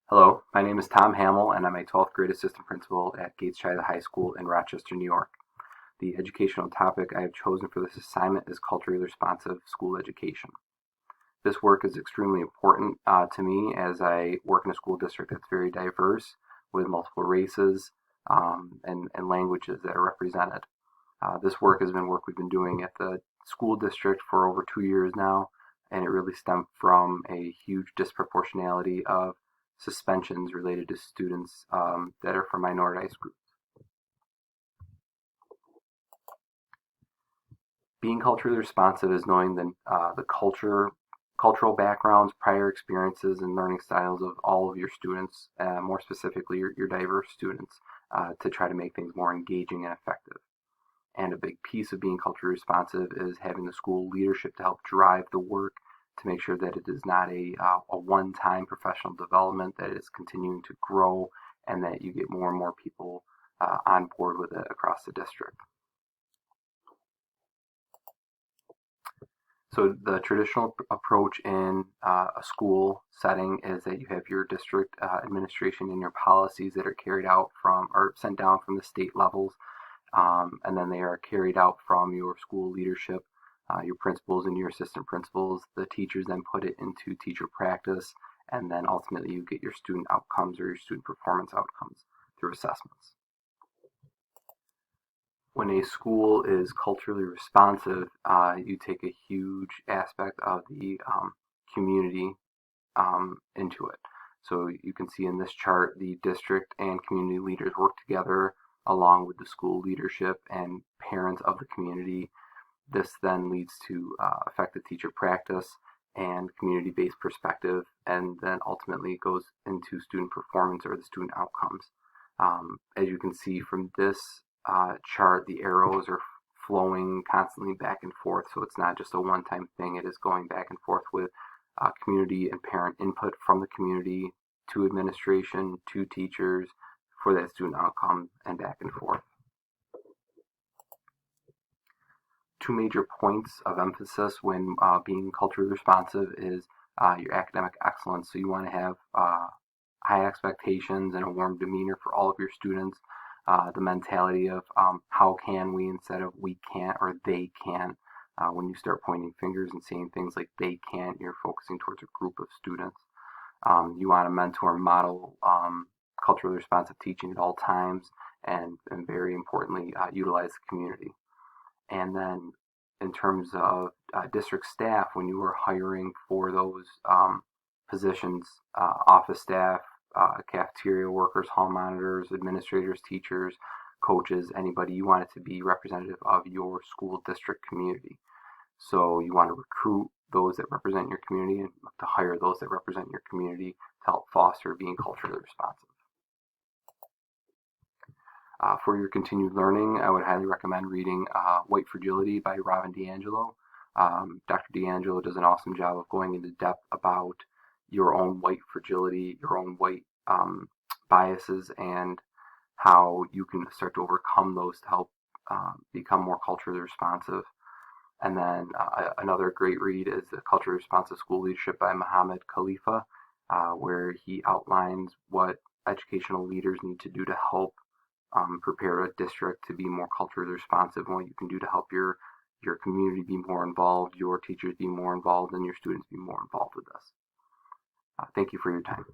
Hello, my name is Tom Hamill, and I'm a 12th grade assistant principal at Gates Chida High School in Rochester, New York. The educational topic I have chosen for this assignment is culturally responsive school education. This work is extremely important to me as I work in a school district that's very diverse with multiple races and languages that are represented. This work has been work we've been doing at the school district for over 2 years now, and it really stemmed from a huge disproportionality of suspensions related to students that are from minoritized groups. Being culturally responsive is knowing the cultural backgrounds, prior experiences, and learning styles of all of your students, more specifically your diverse students, to try to make things more engaging and effective. And a big piece of being culturally responsive is having the school leadership to help drive the work to make sure that it is not a one-time professional development, that it's continuing to grow, and that you get more and more people on board with it across the district. So the traditional approach in a school setting is that you have your district administration and your policies that are carried out from or sent down from the state levels, and then they are carried out from your school leadership, your principals and your assistant principals. The teachers then put it into teacher practice, and then ultimately you get your student outcomes or your student performance outcomes through assessments. When a school is culturally responsive, you take a huge aspect of the community into it. So you can see in this chart, the district and community leaders work together along with the school leadership and parents of the community. This then leads to effective teacher practice and community-based perspective, and then ultimately goes into student performance or the student outcomes. As you can see from this chart, the arrows are flowing constantly back and forth, so it's not just a one-time thing. It is going back and forth with community and parent input from the community to administration to teachers for that student outcome and back and forth. Two major points of emphasis when being culturally responsive is your academic excellence. So you want to have high expectations and a warm demeanor for all of your students. The mentality of how can we instead of we can't or they can. When you start pointing fingers and saying things like they can't, you're focusing towards a group of students. You want to mentor and model culturally responsive teaching at all times, and very importantly, utilize the community. And then in terms of district staff, when you are hiring for those positions, office staff, cafeteria workers, hall monitors, administrators, teachers, coaches, anybody, you want it to be representative of your school district community. So you want to recruit those that represent your community and to hire those that represent your community to help foster being culturally responsive. For your continued learning, I would highly recommend reading White Fragility by Robin DiAngelo. Dr. DiAngelo does an awesome job of going into depth about your own white fragility, your own white biases, and how you can start to overcome those to help become more culturally responsive. And then another great read is The Culturally Responsive School Leadership by Mohammed Khalifa, where he outlines what educational leaders need to do to help prepare a district to be more culturally responsive, and what you can do to help your community be more involved, your teachers be more involved, and your students be more involved with this. Thank you for your time.